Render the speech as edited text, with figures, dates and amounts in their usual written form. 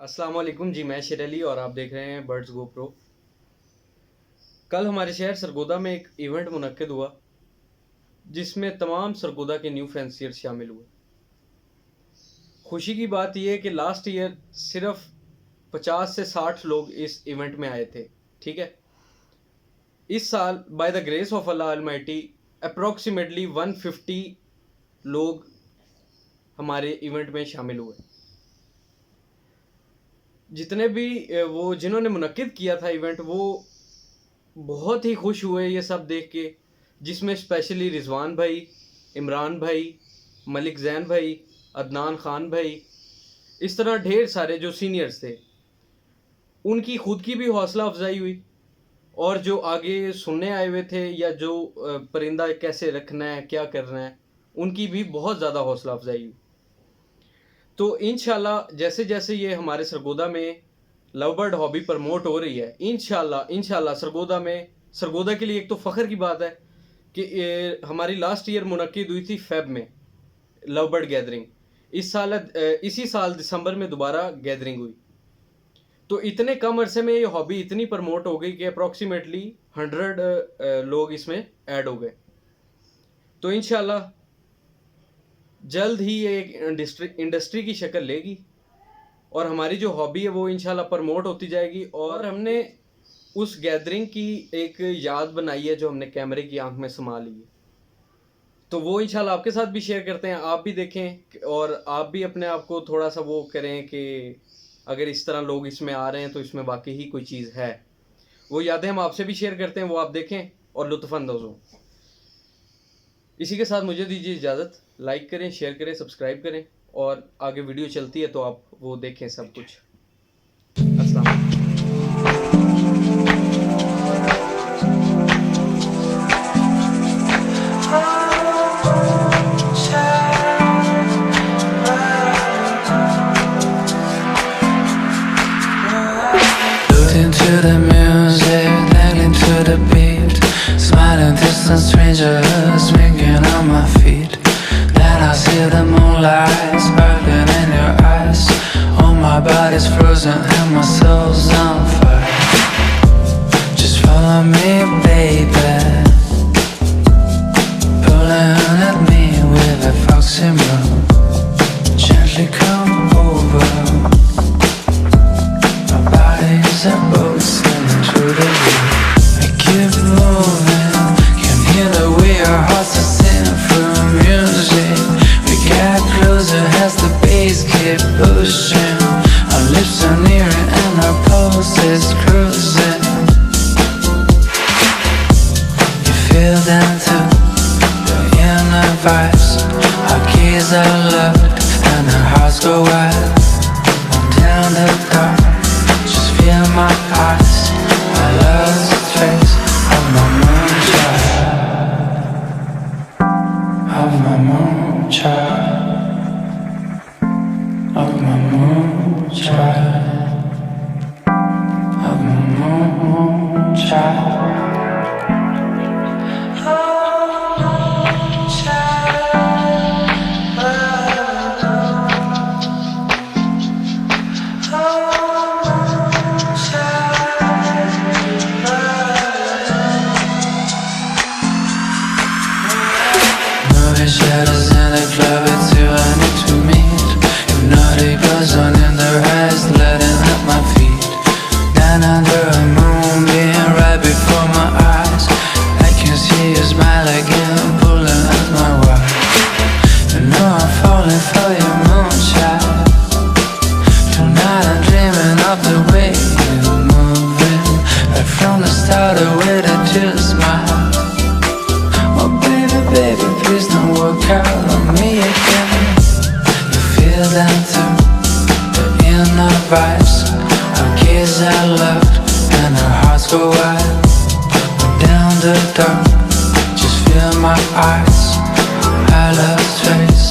अस्सलाम वालेकुम जी, मैं शेर अली और आप देख रहे हैं बर्ड्स गोप्रो। कल हमारे शहर सरगोधा में एक इवेंट मुनक्किद हुआ जिसमें तमाम सरगोधा के न्यू फैंसियर्स शामिल हुए। खुशी की बात यह है कि लास्ट ईयर सिर्फ 50 से 60 लोग इस इवेंट में आए थे। ठीक है, इस साल by the grace of Allah Almighty approximately 150 लोग हमारे इवेंट में शामिल हुए। जितने भी जिन्होंने मुनक्किद किया था इवेंट, वो बहुत ही खुश हुए ये सब देख के, जिसमें स्पेशली रिजवान भाई, इमरान भाई, मलिक जैन भाई, अदनान भाई, इस तरह ढेर सारे जो सीनियर्स थे उनकी खुद की भी हौसला अफजाई हुई, और जो आगे सुनने आए हुए थे या जो परिंदा कैसे रखना है, क्या करना है, उनकी भी बहुत ज़्यादा हौसला अफजाई हुई। तो इंशाल्लाह जैसे जैसे ये हमारे सरगोधा में लव बर्ड हॉबी प्रमोट हो रही है, इंशाल्लाह सरगोधा के लिए एक तो फ़ख्र की बात है कि हमारी लास्ट ईयर मुनक्किद हुई थी फेब में लव बर्ड गैदरिंग। इसी साल दिसंबर में दोबारा गैदरिंग हुई। तो इतने कम अरसे में ये हॉबी इतनी प्रमोट हो गई कि अप्रॉक्सीमेटली 100 लोग इसमें ऐड हो गए। तो इंशाल्लाह जल्द ही ये एक इंडस्ट्री की शक्ल लेगी और हमारी जो हॉबी है वो इंशाल्लाह प्रमोट होती जाएगी। और हमने उस गैदरिंग की एक याद बनाई है जो हमने कैमरे की आंख में समा ली है, तो वो इंशाल्लाह आपके साथ भी शेयर करते हैं। आप भी देखें और आप भी अपने आप को थोड़ा सा वो करें कि अगर इस तरह लोग इसमें आ रहे हैं तो इसमें वाकई ही कोई चीज़ है। वो यादें हम आपसे भी शेयर करते हैं, वो आप देखें और लुत्फ़अंदोज़ हों। इसी के साथ मुझे दीजिए इजाज़त। लाइक करें, शेयर करें, सब्सक्राइब करें, और आगे वीडियो चलती है तो आप वो देखें सब कुछ। अस्सलाम वालेकुम। To the music, dancing to the beat, smiling distant strangers winking on my feet. Then I see the moonlight sparkling in your eyes. Oh, my body's frozen and my soul's on fire. Just follow me, baby, pulling at me with a foxy move. Gently come over. A boat sailing through the roof. I keep moving, can hear the way our hearts are singing through music. We get closer as the bass keep pushing. Our lips are nearing and our pulse is cruising. You feel them too, the inner vibes. Our keys are locked and our hearts go wild. Down the dark, feel my eyes, I lost the trace of my moonchild, of my moonchild, of my moonchild, of my moonchild. Shadows in the club, it's you I need to meet. Hypnotic goes on in the rise, letting at my feet. Down under a moonbeam, right before my eyes, I can see you smile again, pulling at my wire. You know I'm falling for your moonchild. Tonight I'm dreaming of the way you're moving, right from the start, the way that you smile. Baby, please don't work out on me again. You feel them too, the inner vibes. Our keys are locked and our hearts go wild. Down the dark, just feel my eyes, I lost trace